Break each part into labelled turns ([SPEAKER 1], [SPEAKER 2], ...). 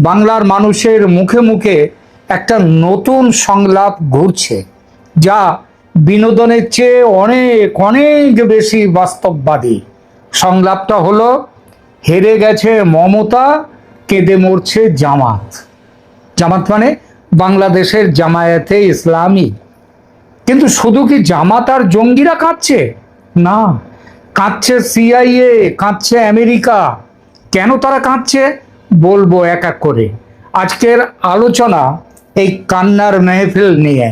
[SPEAKER 1] বাংলার মানুষের মুখে মুখে একটা নতুন সংলাপ ঘুরছে, যা বিনোদনের চেয়ে অনেক অনেক বেশি বাস্তববাদী। সংলাপটা হলো, হেরে গেছে মমতা, কেঁদে মরছে জামাত। জামাত মানে বাংলাদেশের জামায়াতে ইসলামী। কিন্তু শুধু কি জামাত আর জঙ্গিরা কাঁদছে? না, কাঁদছে সিআইএ, কাঁদছে আমেরিকা। কেন তারা কাঁদছে বলবো এক এক করে। আজকের আলোচনা এই কান্নার মেহফিল নিয়ে।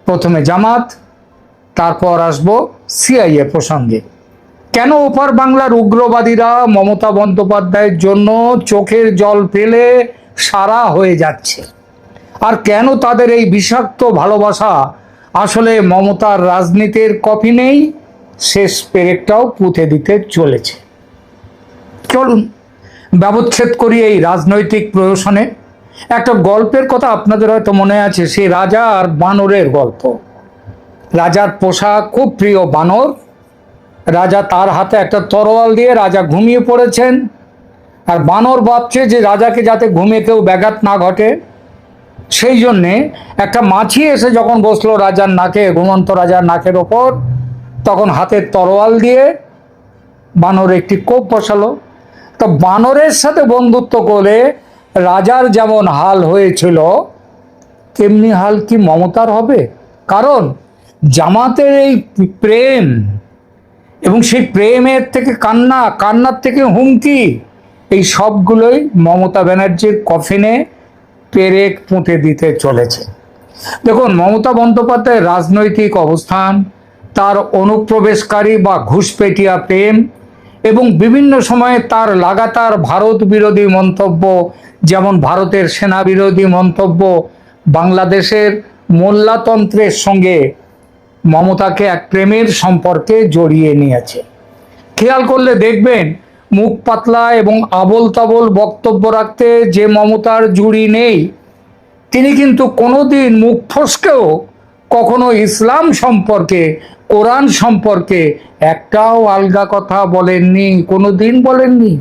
[SPEAKER 1] প্রথমে জামাত, তারপর আসবো সিআইএ প্রসঙ্গে। কেন ওপার বাংলার উগ্রবাদীরা মমতা বন্দ্যোপাধ্যায়ের জন্য চোখের জল ফেলে সারা হয়ে যাচ্ছে, আর কেন তাদের এই বিষাক্ত ভালোবাসা আসলে মমতার রাজনীতির কফিনেই শেষ পেরেকটাও পুঁতে দিতে চলেছে। চলুন ব্যবচ্ছেদ করি এই রাজনৈতিক প্রহসনে। একটা গল্পের কথা আপনাদের হয়তো মনে আছে, সেই রাজা আর বানরের গল্প। রাজার পোষা খুব প্রিয় বানর। রাজা তার হাতে একটা তরোয়াল দিয়ে রাজা ঘুমিয়ে পড়েছেন, আর বানর ভাবছে যে রাজাকে যাতে ঘুমে কেউ ব্যাঘাত না ঘটে, সেই জন্যে একটা মাছি এসে যখন বসলো রাজার নাকে, ঘুমন্ত রাজার নাকের ওপর, তখন হাতের তরোয়াল দিয়ে বানর একটি কোপ বসালো। তো বানরের সাথে বন্ধুত্ব করে রাজার যেমন হাল হয়েছিল, তেমনি হাল কি মমতার হবে? কারণ জামাতের এই প্রেম এবং সেই প্রেমের থেকে কান্না, কান্নার থেকে হুমকি, এই সবগুলোই মমতা ব্যানার্জির কফিনে পেরেক পুঁতে দিতে চলেছে। দেখুন, মমতা বন্দ্যোপাধ্যায়ের রাজনৈতিক অবস্থান, তার অনুপ্রবেশকারী বা ঘুষপেটিয়া প্রেম এবং বিভিন্ন সময়ে তার লাগাতার ভারত বিরোধী মন্তব্য, যেমন ভারতের সেনা বিরোধী মন্তব্য, বাংলাদেশের মোল্লাতন্ত্রের সঙ্গে মমতাকে এক প্রেমের সম্পর্কে জড়িয়ে নিয়েছে। খেয়াল করলে দেখবেন, মুখ পাতলা এবং আবোল তাবোল বক্তব্য রাখতে যে মমতার জুড়ি নেই, তিনি কিন্তু কোনোদিন মুখ ফসকেও কখনো ইসলাম সম্পর্কে, কোরআন সম্পর্কে একটাও আলগা কথা বলেননি, কোনোদিন বলেননি।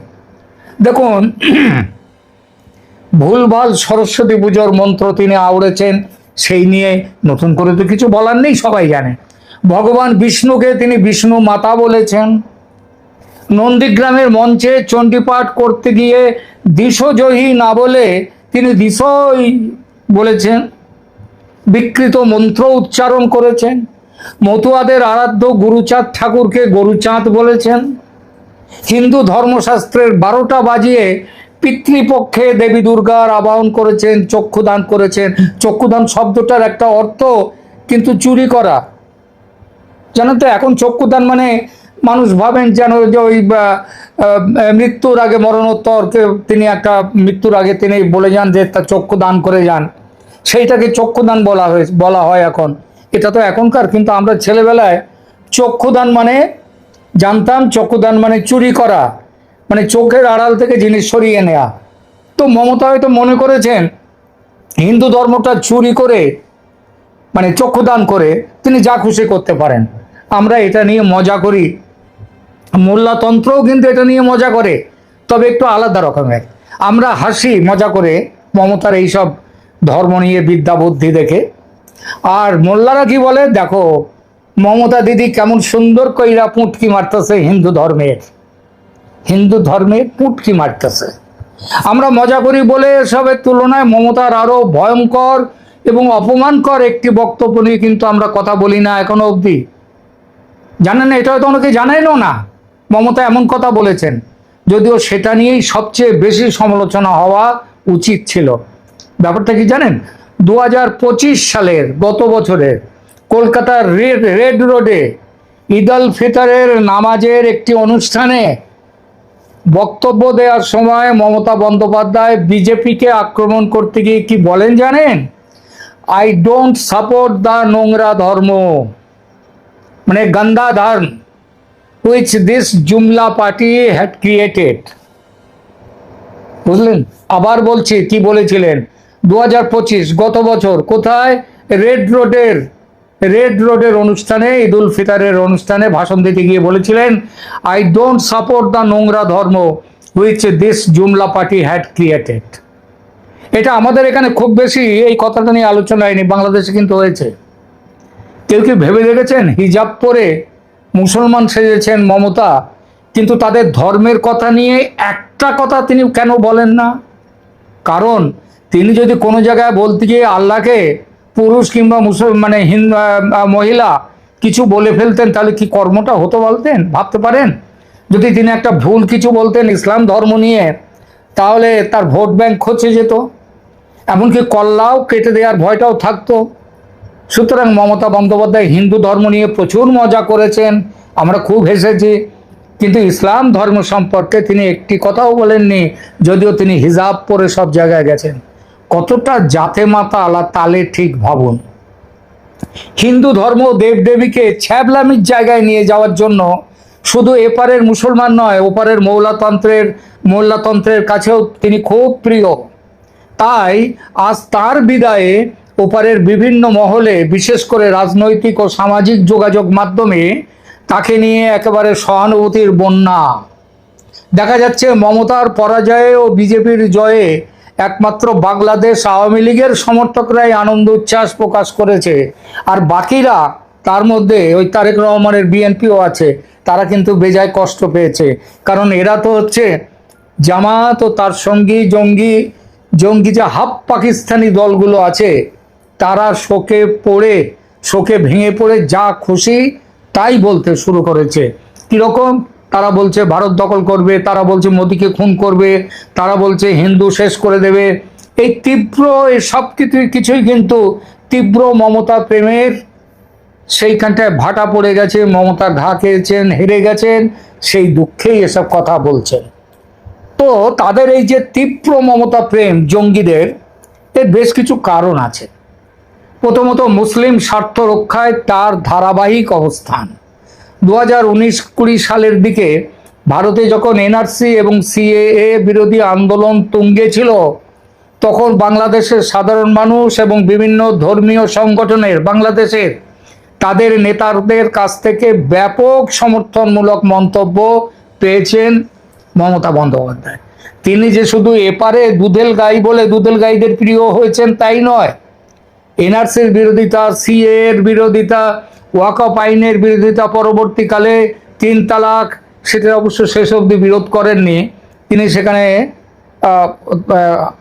[SPEAKER 1] দেখুন, ভুলভাল সরস্বতী পুজোর মন্ত্র তিনি আওড়েছেন, সেই নিয়ে নতুন করে তো কিছু বলার নেই, সবাই জানে। ভগবান বিষ্ণুকে তিনি বিষ্ণু মাতা বলেছেন। নন্দীগ্রামের মঞ্চে চণ্ডীপাঠ করতে গিয়ে দিশজয়ী না বলে তিনি দিশই বলেছেন। বিকৃত মন্ত্র উচ্চারণ করেছেন। মতুয়াদের আরাধ্য গুরুচাঁদ ঠাকুরকে গরুচাঁদ বলেছেন। হিন্দু ধর্মশাস্ত্রের 12টা বাজিয়ে পিতৃপক্ষে দেবী দুর্গার আবাহন করেছেন, চক্ষুদান করেছেন। চক্ষুদান শব্দটার একটা অর্থ কিন্তু চুরি করা, জানেন তো? এখন চক্ষুদান মানুষ ভাবেন যেন যে ওই মৃত্যুর আগে, মরণোত্তরকে তিনি একটা মৃত্যুর আগে তিনি বলে যান যে তা চক্ষুদান করে যান, সেইটাকে চক্ষুদান বলা হয় এখন। এটা তো এখনকার, কিন্তু আমরা ছেলেবেলায় চক্ষুদান জানতাম, চক্ষুদান চুরি করা, চোখের আড়াল থেকে জিনিস সরিয়ে নেওয়া। তো মমতা হয়তো মনে করেছেন হিন্দু ধর্মটা চুরি করে, চক্ষুদান করে তিনি যা খুশি করতে পারেন। আমরা এটা নিয়ে মজা করি, মোল্লাতন্ত্রও কিন্তু এটা নিয়ে মজা করে, তবে একটু আলাদা রকমের। আমরা হাসি মজা করে মমতার এইসব ধর্ম নিয়ে বিদ্যা বুদ্ধি দেখে। আর মোল্লারা কি বলে, দেখো মমতা দিদি কেমন সুন্দর কইরা পুঁটকি মারতেছে হিন্দু ধর্মের পুঁটকি মারতেছে। আমরা মজা করি বলে এসবের তুলনায় মমতার আরো ভয়ঙ্কর এবং অপমানকর একটি বক্তব্য নিয়ে কিন্তু আমরা কথা বলি না এখনো অবধি। জানেন না? এটা হয়তো অনেকে জানেনও না মমতা এমন কথা বলেছেন, যদিও সেটা নিয়েই সবচেয়ে বেশি সমালোচনা হওয়া উচিত ছিল। ব্যাপারটা কি জানেন? 2025 সালের, গত বছরের কলকাতার রেড রোডে ঈদ আল ফিতরের নামাজের একটি অনুষ্ঠানে বক্তব্য দেওয়ার সময় মমতা বন্দ্যোপাধ্যায় বিজেপিকে আক্রমণ করতে গিয়ে কি বলেন জানেন? আই ডোন্ট সাপোর্ট দ্য নোংরা ধর্ম, গন্দা ধর্ম, which this jumla party had created। বুঝলেন? আবার বলছি, কি বলেছিলেন 2025, গত বছর, কোথায়? রেড রোডের অনুষ্ঠানে, ঈদ উল ফিতরের অনুষ্ঠানে ভাষণ দিতে গিয়ে বলেছিলেন, আই ডোন্ট সাপোর্ট দ্য নোংরা ধর্ম which this jumla party had created। এটা আমাদের এখানে খুব বেশি এই কথাটা নিয়ে আলোচনা হয়নি, বাংলাদেশে কিন্তু হয়েছে। কেউ কি ভেবে দেখেছেন হিজাব পরে মুসলমান সেজেছেন মমতা, কিন্তু তাদের ধর্মের কথা নিয়ে একটা কথা তিনি কেন বলেন না? কারণ তিনি যদি কোনো জায়গায় বলতে গিয়ে আল্লাহকে পুরুষ কিংবা মানে মহিলা কিছু বলে ফেলতেন, তাহলে কি কর্মটা হতো বলতেন, ভাবতে পারেন? যদি তিনি একটা ভুল কিছু বলতেন ইসলাম ধর্ম নিয়ে, তাহলে তার ভোট ব্যাংক খচে যেত, এমনকি কল্লাও কেটে দেওয়ার ভয়টাও থাকতো। সুতরাং মমতা বন্দ্যোপাধ্যায় হিন্দু ধর্ম নিয়ে প্রচুর মজা করেছেন, আমরা খুব হেসেছি, কিন্তু ইসলাম ধর্ম সম্পর্কে তিনি একটি কথাও বলেননি, যদিও তিনি হিজাব পরে সব জায়গায় গেছেন। কতটা জাতে মাতা আলা তালে ঠিক ভাবুন। হিন্দু ধর্ম দেবদেবীকে ছ্যাবলামির জায়গায় নিয়ে যাওয়ার জন্য শুধু এপারের মুসলমান নয়, ওপারের মোল্লাতন্ত্রের কাছেও তিনি খুব প্রিয়। তাই আজ তার বিদায়ে ওপারের বিভিন্ন মহলে, বিশেষ করে রাজনৈতিক ও সামাজিক যোগাযোগ মাধ্যমে তাকে নিয়ে একেবারে সহানুভূতির বন্যা দেখা যাচ্ছে। মমতার পরাজয়ে ও বিজেপির জয়ে একমাত্র বাংলাদেশ আওয়ামী লীগের সমর্থকরাই আনন্দ উচ্ছ্বাস প্রকাশ করেছে, আর বাকিরা, তার মধ্যে ওই তারেক রহমানের বিএনপিও আছে, তারা কিন্তু বেজায় কষ্ট পেয়েছে। কারণ এরা তো হচ্ছে জামাত ও তার সঙ্গী জঙ্গি যে হাফ পাকিস্তানি দলগুলো আছে, তারা শোকে ভেঙে পড়ে যা খুশি তাই বলতে শুরু করেছে। কিরকম? তারা বলছে ভারত দখল করবে, তারা বলছে মোদিকে খুন করবে, তারা বলছে হিন্দু শেষ করে দেবে। এই সব কিছুই কিন্তু তীব্র মমতা প্রেমের সেইখানটায় ভাটা পড়ে গেছে। মমতা ঘা খেয়েছেন, হেরে গেছেন, সেই দুঃখেই এসব কথা বলছেন। তো তাদের এই যে তীব্র মমতা প্রেম জঙ্গিদের, এর বেশ কিছু কারণ আছে। প্রথমত মুসলিম স্বার্থ রক্ষায় তার ধারাবাহিক অবস্থান। 2019-20 সালের দিকে ভারতে যখন এনআরসি এবং সিএএ বিরোধী আন্দোলন তুঙ্গে ছিল, তখন বাংলাদেশের সাধারণ মানুষ এবং বিভিন্ন ধর্মীয় সংগঠনের তাদের নেতাদের কাছ থেকে ব্যাপক সমর্থনমূলক মন্তব্য পেয়েছেন মমতা বন্দ্যোপাধ্যায়। তিনি যে শুধু এপারে দুধেল গাই বলে দুধেল গাইদের প্রিয় হয়েছেন তাই নয়, এনআরসির বিরোধিতা, সিএ এর বিরোধিতা, ওয়াকফ আইনের বিরোধিতা, পরবর্তীকালে 3 তালাক, সেটা অবশ্য শেষ অবধি বিরোধ করেননি তিনি। সেখানে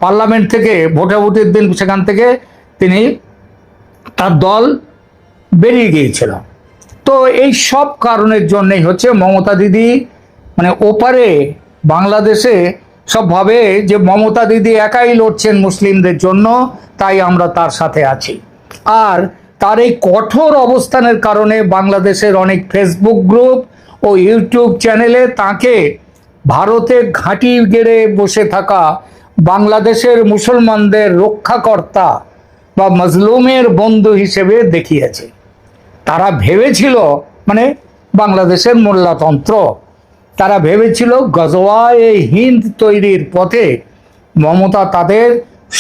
[SPEAKER 1] পার্লামেন্ট থেকে ভোটাভুটির দিন সেখান থেকে তিনি, তার দল বেরিয়ে গিয়েছিল। তো এই সব কারণের জন্যই হচ্ছে মমতা দিদি, মানে ওপারে বাংলাদেশে সব ভাবে যে মমতা দিদি একাই লড়ছেন মুসলিমদের জন্য, তাই আমরা তার সাথে আছি। আর তার এই কঠোর অবস্থানের কারণে বাংলাদেশের অনেক ফেসবুক গ্রুপ ও ইউটিউব চ্যানেলে তাকে ভারতে ঘাঁটি গেড়ে বসে থাকা বাংলাদেশের মুসলমানদের রক্ষাকর্তা বা মজলুমের বন্ধু হিসেবে দেখিয়েছে। তারা ভেবেছিল, মানে বাংলাদেশের মোল্লাতন্ত্র, তারা ভেবেছিল গজওয়ায়ে হিন্দ তৈরির পথে মমতা তাদের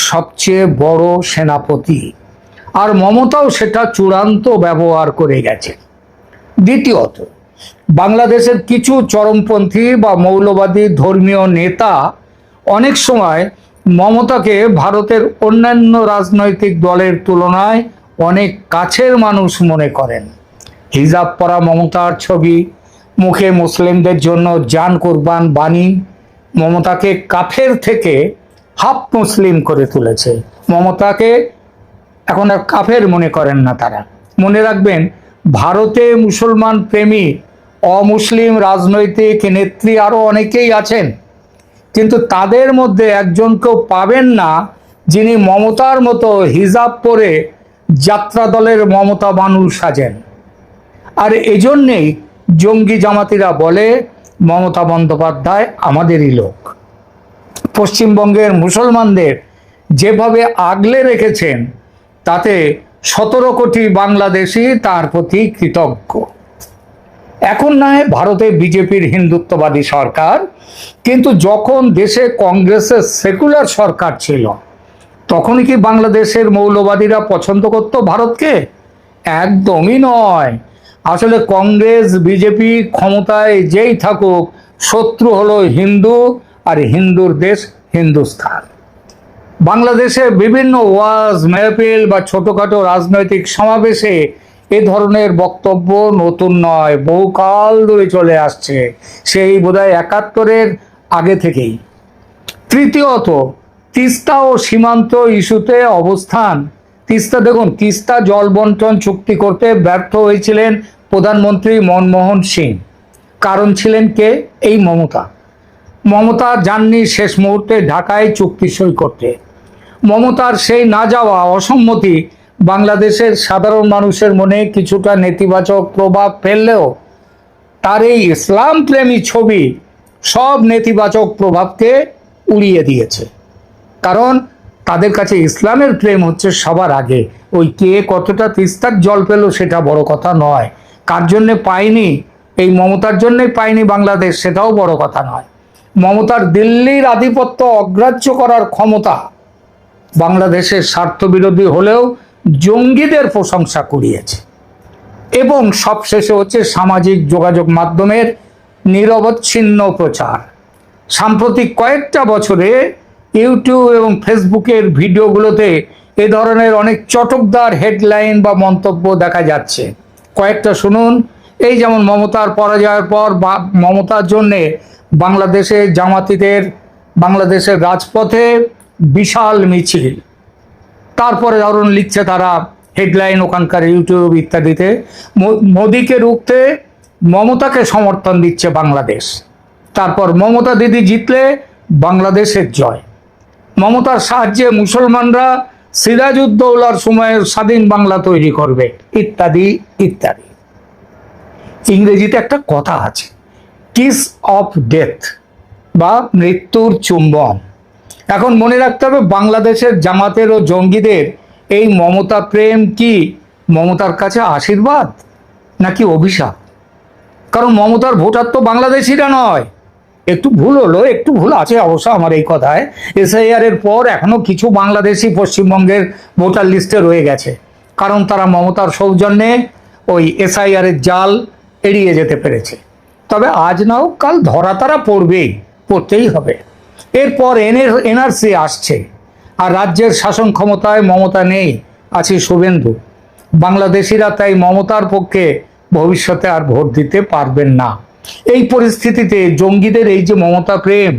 [SPEAKER 1] সবচেয়ে বড় সেনাপতি, আর মমতাও সেটা চূড়ান্ত ব্যবহার করে গেছে। দ্বিতীয়ত, বাংলাদেশের কিছু চরমপন্থী বা মৌলবাদী ধর্মীয় নেতা অনেক সময় মমতাকে ভারতের অন্যান্য রাজনৈতিক দলের তুলনায় অনেক কাছের মানুষ মনে করেন। হিজাব পরা মমতার ছবি, মুখে মুসলিমদের জন্য জান কুরবান বাণী মমতাকে কাফের থেকে হাফ মুসলিম করে তুলেছে। মমতাকে এখন আর কাফের মনে করেন না তারা। মনে রাখবেন, ভারতে মুসলমান প্রেমী অমুসলিম রাজনৈতিক নেত্রী আরও অনেকেই আছেন, কিন্তু তাদের মধ্যে একজনকেও পাবেন না যিনি মমতার মতো হিজাব পরে যাত্রা দলের মমতা বানুর সাজেন। আর এজন্যেই জঙ্গি জামাতিরা বলে মমতা বন্দ্যোপাধ্যায় আমাদেরই লোক। পশ্চিমবঙ্গের মুসলমানদের যেভাবে আগলে রেখেছেন, তাতে 17 কোটি বাংলাদেশি তার প্রতি কৃতজ্ঞ। এখন নয় ভারতে বিজেপির হিন্দুত্ববাদী সরকার, কিন্তু যখন দেশে কংগ্রেসের সেকুলার সরকার ছিল, তখন কি বাংলাদেশের মৌলবাদীরা পছন্দ করত ভারতকে? একদমই নয়। আসলে কংগ্রেস বিজেপি ক্ষমতায় যেই থাকুক, শত্রু হলো হিন্দু, আর হিন্দুর দেশ হিন্দুস্তান। বাংলাদেশে বিভিন্ন ওয়াজ মেহফিল বা ছোটখাটো রাজনৈতিক সমাবেশে এ ধরনের বক্তব্য নতুন নয়, বহুকাল ধরে চলে আসছে, সেই বোধহয় 71-এর আগে থেকেই। তৃতীয়ত, তিস্তা ও সীমান্ত ইস্যুতে অবস্থান। তিস্তা দেখুন, তিস্তা জল বন্টন চুক্তি করতে ব্যর্থ হয়েছিলেন প্রধানমন্ত্রী মনমোহন সিং। কারণ ছিলেন কে? এই মমতা। মমতা যাননি শেষ মুহূর্তে ঢাকায় চুক্তি সই করতে। মমতার সেই না যাওয়া, অসম্মতি বাংলাদেশের সাধারণ মানুষের মনে কিছুটা নেতিবাচক প্রভাব ফেললেও তার এই ইসলাম প্রেমী ছবি সব নেতিবাচক প্রভাবকে উড়িয়ে দিয়েছে। কারণ তাদের কাছে ইসলামের প্রেম হচ্ছে সবার আগে। ওই কে কতটা তিস্তার জল পেল সেটা বড় কথা নয়, কার জন্যে পায়নি, এই মমতার জন্যই পায়নি বাংলাদেশ, সেটাও বড় কথা নয়। মমতার দিল্লির আধিপত্য অগ্রাহ্য করার ক্ষমতা বাংলাদেশের স্বার্থবিরোধী হলেও জঙ্গিদের প্রশংসা কুড়িয়েছে। এবং সবশেষে হচ্ছে সামাজিক যোগাযোগ মাধ্যমের নিরবচ্ছিন্ন প্রচার। সাম্প্রতিক কয়েকটা বছরে ইউটিউব এবং ফেসবুকের ভিডিওগুলোতে এ ধরনের অনেক চটকদার হেডলাইন বা মন্তব্য দেখা যাচ্ছে। কয়েকটা শুনুন। এই যেমন মমতার পরাজয়ের পর বা মমতার জন্যে বাংলাদেশে জামাতিদের বাংলাদেশের রাজপথে বিশাল মিছিল। তারপরে ধরুন লিখছে তারা হেডলাইন ওখানকার ইউটিউব ইত্যাদিতে, মোদিকে রুখতে মমতাকে সমর্থন দিচ্ছে বাংলাদেশ। তারপর মমতা দিদি জিতলে বাংলাদেশের জয়, মমতার সাহায্যে মুসলমানরা সিরাজউদ্দৌলার সময়ের স্বাধীন বাংলা তৈরি করবে, ইত্যাদি ইত্যাদি। ইংরেজিতে একটা কথা আছে, কিস অফ ডেথ বা মৃত্যুর চুম্বন। এখন মনে রাখতে হবে, বাংলাদেশের জামাতের ও জঙ্গিদের এই মমতা প্রেম কি মমতার কাছে আশীর্বাদ নাকি অভিশাপ? কারণ মমতার ভোটার তো বাংলাদেশিরা নয়। একটু ভুল হলো, একটু ভুল আছে অবশ্য আমার এই কথায়। এসআইআর এর পর এখনো কিছু বাংলাদেশি পশ্চিমবঙ্গের ভোটার লিস্টে রয়ে গেছে, কারণ তারা মমতার সৌজন্যে ওই এসআইআর এর জাল এড়িয়ে যেতে পেরেছে। তবে আজ নাও কাল ধরা তারা পড়বেই, পড়তেই হবে। এরপর এনআরসি আসছে, আর রাজ্যের শাসন ক্ষমতায় মমতা নেই, আছে শুভেন্দু। বাংলাদেশিরা তাই মমতার পক্ষে ভবিষ্যতে আর ভোট দিতে পারবেন না। এই পরিস্থিতিতে জঙ্গিদের এই যে মমতা প্রেম,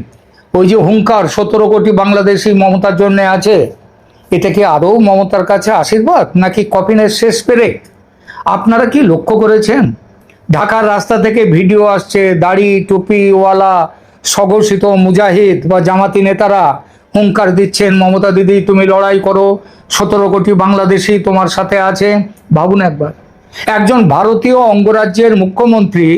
[SPEAKER 1] ওই যে হুঙ্কার 17 কোটি বাংলাদেশি মমতার জন্য আছে, এটা কি আদৌ মমতার কাছে আশীর্বাদ নাকি কফিনের শেষ পেরেক? আপনারা কি লক্ষ্য করেছেন? ঢাকার রাস্তা থেকে ভিডিও আসছে, দাড়ি টুপিওয়ালা স্বঘোষিত মুজাহিদ বা জামাতি নেতারা হুঙ্কার দিচ্ছেন, মমতা দিদি তুমি লড়াই করো, 17 কোটি বাংলাদেশি তোমার সাথে আছে। ভাবুন একবার, একজন ভারতীয় অঙ্গরাজ্যের মুখ্যমন্ত্রী,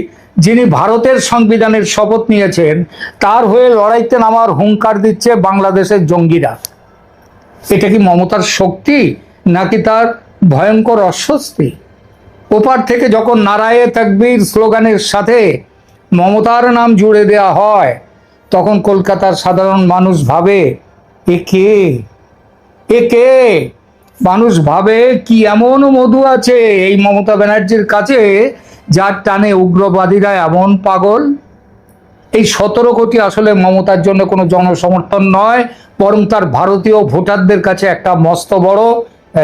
[SPEAKER 1] যিনি ভারতের সংবিধানের শপথ নিয়েছেন, তার হয়ে লড়াইতে নামার হুঙ্কার দিচ্ছে বাংলাদেশের জঙ্গিরা। এটা কি মমতার শক্তি নাকি তার ভয়ঙ্কর অস্বস্তি? ওপার থেকে যখন নারায়ে তাকবীর স্লোগানের সাথে মমতার নাম জুড়ে দেওয়া হয়, তখন কলকাতার সাধারণ মানুষ ভাবে একে একে মানুষ ভাবে কি এমন মধু আছে এই মমতা ব্যানার্জির কাছে, যার টানে উগ্রবাদীরা এমন পাগল। এই 17 কোটি আসলে মমতার জন্য কোনো জনসমর্থন নয়, বরং তার ভারতীয় ভোটারদের কাছে একটা মস্ত বড়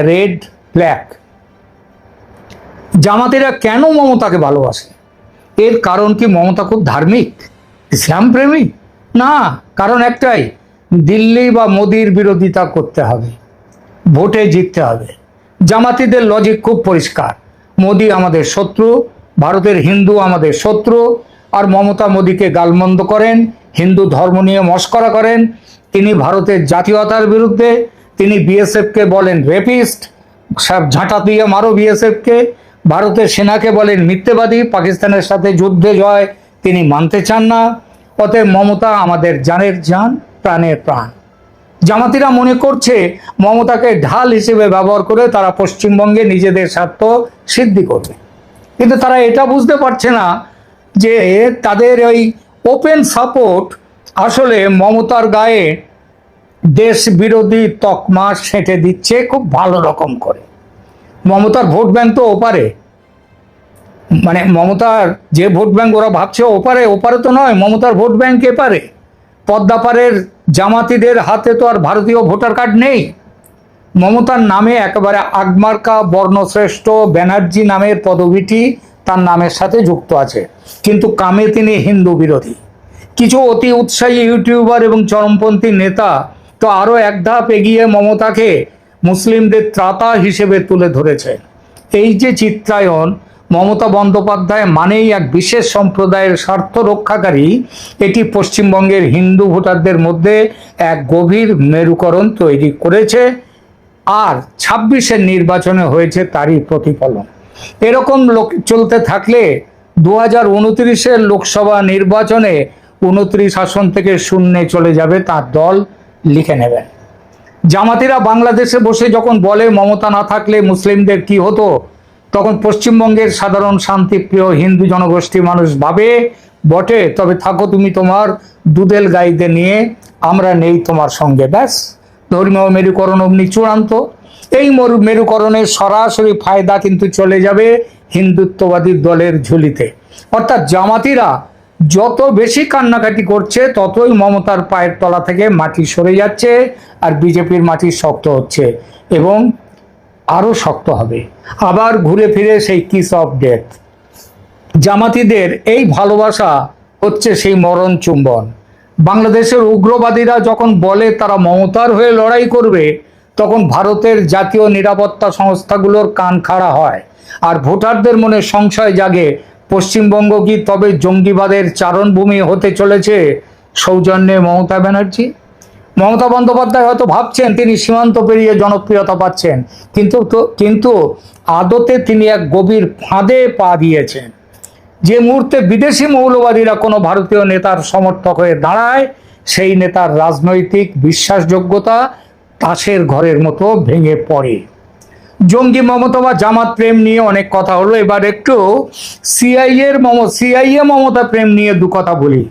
[SPEAKER 1] রেড ফ্ল্যাগ। জামাতিরা কেন মমতাকে ভালোবাসে? এর কারণ কি মমতা খুব ধার্মিক, ইসলাম প্রেমী? না, কারণ একটাই, দিল্লি বা মোদির বিরোধিতা করতে হবে, ভোটে জিততে হবে। জামাতিদের লজিক খুব পরিষ্কার, মোদি আমাদের শত্রু, ভারতের হিন্দু আমাদের শত্রু, আর মমতা মোদিকে গালমন্দ করেন, হিন্দু ধর্ম নিয়ে মস্করা করেন। তিনি ভারতের জাতীয়তার বিরুদ্ধে, তিনি বিএসএফকে বলেন রেপিস্ট, সব ঝাঁটা দিয়ে মারো বিএসএফকে। ভারতের সেনাকে বলেন মিথ্যেবাদী, পাকিস্তানের সাথে যুদ্ধে জয় তিনি মানতে চান না। অতএব মমতা আমাদের জানের জান, প্রাণের প্রাণ। জামাতিরা মনে করছে মমতাকে ঢাল হিসেবে ব্যবহার করে তারা পশ্চিমবঙ্গে নিজেদের স্বার্থ সিদ্ধি করবে, কিন্তু তারা এটা বুঝতে পারছে না যে তাদের ওই ওপেন সাপোর্ট আসলে মমতার গায়ে দেশ বিরোধী তকমা সেঁটে দিচ্ছে খুব ভালো রকম করে। মমতার ভোট ব্যাংক তো ওপারে, মানে মমতার যে ভোট ব্যাংক ওরা ভাবছে ওপারে, ওপারে তো নয়, মমতার ভোট ব্যাংক এপারে। পদ্মাপাড়ের জামাতিদের হাতে তো আর ভারতীয় ভোটার কার্ড নেই। মমতার নামে একেবারে আগমার্কা বর্ণশ্রেষ্ঠ ব্যানার্জি নামের পদবিটি তার নামের সাথে যুক্ত আছে, কিন্তু কামে তিনি হিন্দু বিরোধী। কিছু অতি উৎসাহী ইউটিউবার এবং চরমপন্থী নেতা তো আরো এক ধাপ এগিয়ে মমতাকে মুসলিমদের ত্রাতা হিসেবে তুলে ধরেছে। এই যে চিত্রায়ন, মমতা বন্দ্যোপাধ্যায় মানেই এক বিশেষ সম্প্রদায়ের স্বার্থ রক্ষাকারী, এটি পশ্চিমবঙ্গের হিন্দু ভোটারদের মধ্যে এক গভীর মেরুকরণ তৈরি করেছে, আর 26-এর নির্বাচনে হয়েছে তারই প্রতিফলন। এরকম চলতে থাকলে 2029-এর লোকসভা নির্বাচনে 29 আসন থেকে শূন্যে চলে যাবে তার দল, লিখে নেবেন। জামাতিরা বাংলাদেশে বসে যখন বলে মমতা না থাকলে মুসলিমদের কি হতো, তখন পশ্চিমবঙ্গের সাধারণ শান্তিপ্রিয় হিন্দু জনগোষ্ঠী মানুষ ভাবে, বটে, তবে থাকো তুমি তোমার দুধেল গাইদের নিয়ে, আমরা নেই তোমার সঙ্গে। ব্যাস, ধর্মীয় মেরুকরণ অমনি চূড়ান্ত। এই মেরুকরণের সরাসরি ফায়দা কিন্তু চলে যাবে হিন্দুত্ববাদী দলের ঝুলিতে। অর্থাৎ জামাতিরা যত বেশি কান্নাকাটি করছে, ততই মমতার পায়ের তলা থেকে মাটি সরে যাচ্ছে, আর বিজেপির মাটি শক্ত হচ্ছে এবং আরো শক্ত হবে। আবার ঘুরে ফিরে সেই কিস অফ ডেথ। জামাতিদের এই ভালোবাসা হচ্ছে সেই মরণ চুম্বন। বাংলাদেশের উগ্রবাদীরা যখন বলে তারা মমতার হয়ে লড়াই করবে, তখন ভারতের জাতীয় নিরাপত্তা সংস্থাগুলোর কান খাড়া হয়, আর ভোটারদের মনে সংশয় জাগে, পশ্চিমবঙ্গ কি তবে জঙ্গিবাদের চারণভূমি হতে চলেছে সৌজন্যে মমতা ব্যানার্জি? মমতা বন্দ্যোপাধ্যায় হয়তো ভাবছেন তিনি সীমান্ত পেরিয়ে জনপ্রিয়তা পাচ্ছেন, কিন্তু আদতে তিনি এক গভীর ফাঁদে পা দিয়েছেন। যে মুহূর্তে বিদেশি মৌলবাদীরা কোনো ভারতীয় নেতার সমর্থক হয়ে দাঁড়ায়, সেই নেতার রাজনৈতিক বিশ্বাসযোগ্যতা তাসের ঘরের মতো ভেঙে পড়ে। জঙ্গি মমতা বা জামাত প্রেম নিয়ে অনেক কথা হলো, এবার একটু সিআইএ মমতা প্রেম নিয়ে দু কথা বলি।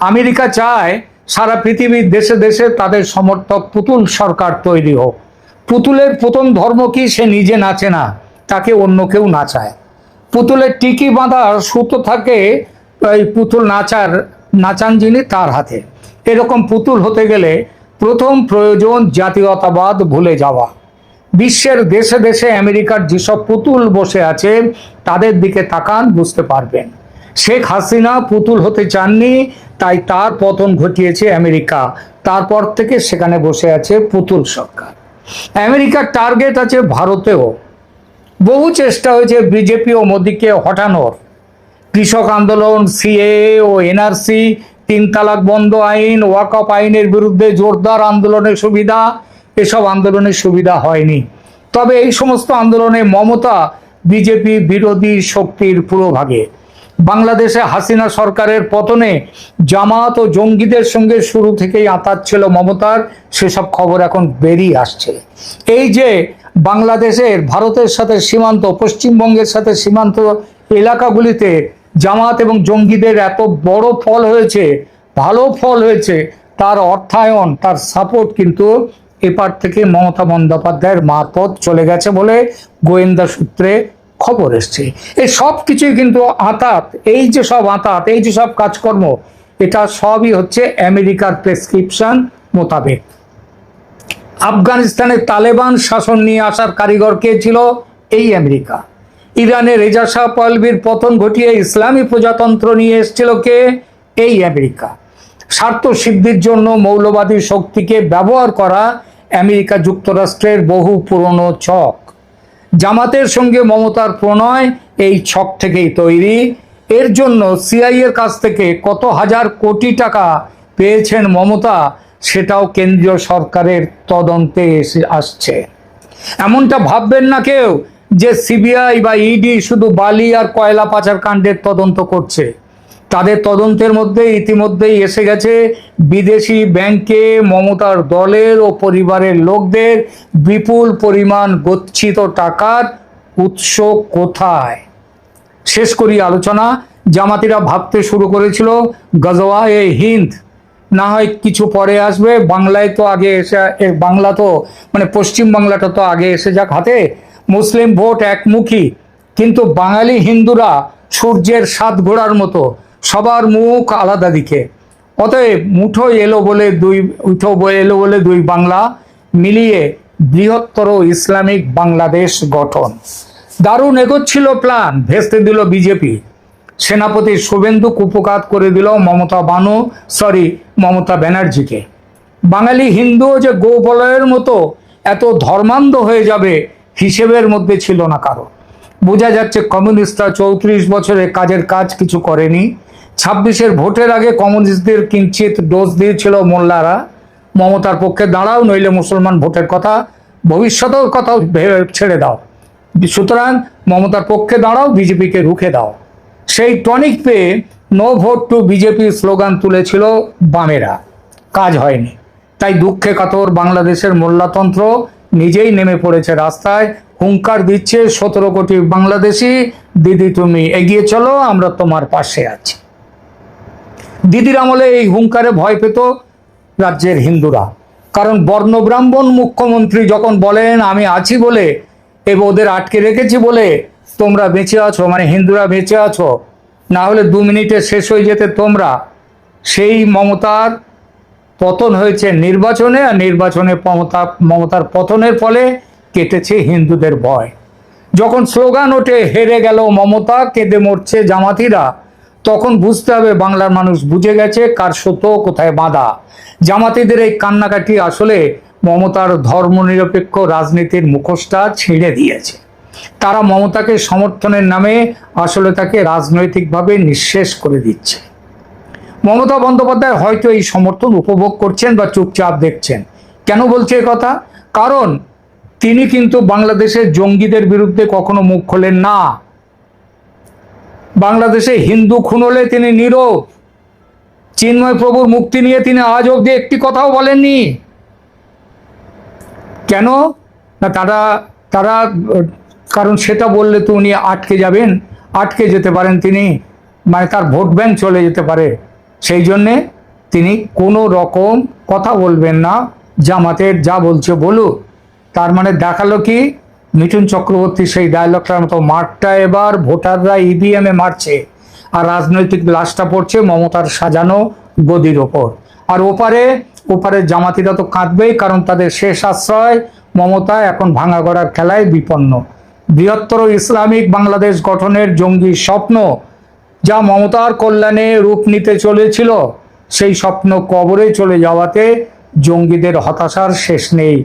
[SPEAKER 1] আমেরিকা চায় সারা পৃথিবীর দেশে দেশে তাদের সমর্থক পুতুল সরকার তৈরি হোক। পুতুলের প্রথম ধর্ম কি? সে নিজে নাচে না, তাকে অন্য কেউ নাচায়। পুতুলের টিকি বাঁধা সুতো থাকে এই পুতুল নাচান যিনি, তার হাতে। এরকম পুতুল হতে গেলে প্রথম প্রয়োজন জাতীয়তাবাদ ভুলে যাওয়া। বিশ্বের দেশে দেশে আমেরিকার যেসব পুতুল বসে আছে তাদের দিকে তাকান, বুঝতে পারবেন। শেখ হাসিনা পুতুল হতে চাননি, তাই তার পতন ঘটিয়েছে আমেরিকা। তারপর থেকে সেখানে বসে আছে পুতুল সরকার। আমেরিকার টার্গেট আছে ভারতেও। বহু চেষ্টা হয়েছে বিজেপি ও মোদীকে হটানোর। কৃষক আন্দোলন, সিএএ ও এনআরসি, 3 তালাক বন্ধ আইন, ওয়াকফ আইনের বিরুদ্ধে জোরদার আন্দোলনের সুবিধা, এসব আন্দোলনের সুবিধা হয়নি। তবে এই সমস্ত আন্দোলনে মমতা বিজেপি বিরোধী শক্তির পুরোভাগে। বাংলাদেশে হাসিনা সরকারের পতনে জামাত ও জঙ্গিদের সঙ্গে শুরু থেকেই আঁতাত ছিল মমতার, সেসব খবর এখন বেরিয়ে আসছে। এই যে বাংলাদেশের ভারতের সাথে সীমান্ত, পশ্চিমবঙ্গের সাথে সীমান্ত এলাকাগুলিতে জামাত এবং জঙ্গিদের এত বড় ফল হয়েছে, ভালো ফল হয়েছে, তার অর্থায়ন, তার সাপোর্ট কিন্তু এপার থেকে মমতা বন্দ্যোপাধ্যায়ের মারফত চলে গেছে বলে গোয়েন্দা সূত্রে খবর এসছে। এই সব কিছুই কিন্তু আঁতাত, এই যে সব আঁতাত, এই যে সব কাজকর্ম, এটা সবই হচ্ছে আমেরিকার প্রেসক্রিপশন মোতাবেক। আফগানিস্তানের তালেবান শাসন নিয়ে আসার কারিগর কে ছিল? এই আমেরিকা। ইরানের রেজা শাহ পাহলভির পতন ঘটিয়ে ইসলামী প্রজাতন্ত্র নিয়ে এসেছিল কে? এই আমেরিকা। স্বার্থ সিদ্ধির জন্য মৌলবাদী শক্তিকে ব্যবহার করা আমেরিকা যুক্তরাষ্ট্রের বহু পুরনো ছক। জামাতের সঙ্গে মমতার প্রণয় এই ছক থেকেই তৈরি। এর জন্য সিআইএর কাছ থেকে কত হাজার কোটি টাকা পেয়েছেন মমতা, সেটাও কেন্দ্রীয় সরকারের তদন্তে এসে আসছে। এমনটা ভাববেন না কেউ যে সিবিআই বা ইডি শুধু বালি আর কয়লা পাচার কাণ্ডের তদন্ত করছে। তাদের তদন্তের মধ্যে ইতিমধ্যেই এসে গেছে বিদেশি ব্যাংকে মমতার দলের ও পরিবারের লোকদের বিপুল পরিমাণ গচ্ছিত টাকার উৎস কোথায়। শেষ করি আলোচনা। জামাতিরা ভাবতে শুরু করেছিল গজওয়ায়ে হিন্দ না হয় কিছু পরে আসবে, বাংলায় তো আগে এসে, বাংলা তো মানে পশ্চিম বাংলাটা তো আগে এসে যাক হাতে। মুসলিম ভোট একমুখী, কিন্তু বাঙালি হিন্দুরা সূর্যের 7 ঘোড়ার মতো, সবার মুখ আলাদা দিকে। অতএব এলো বলে দুই বাংলা মিলিয়ে বৃহত্তর ইসলামিক বাংলাদেশ গঠন। দারুণ এগোচ্ছিল প্ল্যান, ভেস্তে দিল বিজেপি। সেনাপতি শুভেন্দু কুপকাত করে দিল মমতা ব্যানার্জিকে। বাঙালি হিন্দুও যে গোবলয়ের মতো এত ধর্মান্ধ হয়ে যাবে হিসেবের মধ্যে ছিল না কারো। বোঝা যাচ্ছে কমিউনিস্টরা 34 বছরে কাজের কাজ কিছু করেনি। 26-এর ভোটের আগে কমিউনিস্টদের কিঞ্চিত ডোজ দিয়েছিল মোল্লারা, মমতার পক্ষে দাঁড়াও নইলে মুসলমান ভোটের কথা, ভবিষ্যতের কথা ছেড়ে দাও, সুতরাং মমতার পক্ষে দাঁড়াও, বিজেপিকে রুখে দাও। সেই টনিক পেয়ে no vote to BJP slogan তুলেছিল বামেরা, কাজ হয়নি। তাই দুঃখে কাতর বাংলাদেশের মোল্লাতন্ত্র নিজেই নেমে পড়েছে রাস্তায়, হুঙ্কার দিচ্ছে 17 কোটি বাংলাদেশি, দিদি তুমি এগিয়ে চলো, আমরা তোমার পাশে আছি। দিদির আমলে এই হুঙ্কারে ভয় পেত রাজ্যের হিন্দুরা, কারণ বর্ণব্রাহ্মণ মুখ্যমন্ত্রী যখন বলেন আমি আছি বলে, ওদের আটকে রেখেছি বলে তোমরা বেঁচে আছো, মানে হিন্দুরা বেঁচে আছো, না হলে 2 মিনিটে শেষ হয়ে যেতে তোমরা। সেই মমতার পতন হয়েছে নির্বাচনে, আর নির্বাচনে মমতার পতনের ফলে কেটেছে হিন্দুদের ভয়। যখন স্লোগান ওঠে হেরে গেল মমতা, কেঁদে মরছে জামাতিরা, তখন বুঝতে হবে বাংলার মানুষ বুঝে গেছে কার সুতো কোথায় বাঁধা। জামাতিদের এই কান্নাকাটি আসলে মমতার ধর্মনিরপেক্ষ রাজনীতির মুখোশটা ছিঁড়ে দিয়েছে। তারা মমতাকে সমর্থনের নামে আসলে তাকে রাজনৈতিকভাবে নিঃশেষ করে দিচ্ছে। মমতা বন্দ্যোপাধ্যায় হয়তো এই সমর্থন উপভোগ করছেন বা চুপচাপ দেখছেন। কেন বলছে কথা? কারণ তিনি কিন্তু বাংলাদেশের জঙ্গিদের বিরুদ্ধে কখনো মুখ খোলেন না। বাংলাদেশে হিন্দু খুন হলে তিনি নীরব। চিন্ময় প্রভুর মুক্তি নিয়ে তিনি আজ অবধি একটি কথাও বলেননি। কেন না, তারা কারণ সেটা বললে তো উনি আটকে যেতে পারেন তিনি, মানে তার ভোট ব্যাংক চলে যেতে পারে। সেই জন্যে তিনি কোনো রকম কথা বলবেন না, জামাতের যা বলছে বলুক। তার মানে দেখালো কি, মিঠুন চক্রবর্তী সেই ডায়লগটার মতো, মাঠটা এবার ভোটাররা ইভিএমে মারছে, আর রাজনৈতিক লাশটা পড়ছে মমতার সাজানো গদির ওপর। আর ওপারে জামাতিরা তো কাঁদবেই, কারণ তাদের শেষ আশ্রয় মমতা এখন ভাঙা গড়ার খেলায় বিপন্ন। বৃহত্তর ইসলামিক বাংলাদেশ গঠনের জঙ্গি স্বপ্ন, যা মমতার কল্যাণে রূপ নিতে চলেছিল, সেই স্বপ্ন কবরে চলে যাওয়াতে জঙ্গিদের হতাশার শেষ নেই।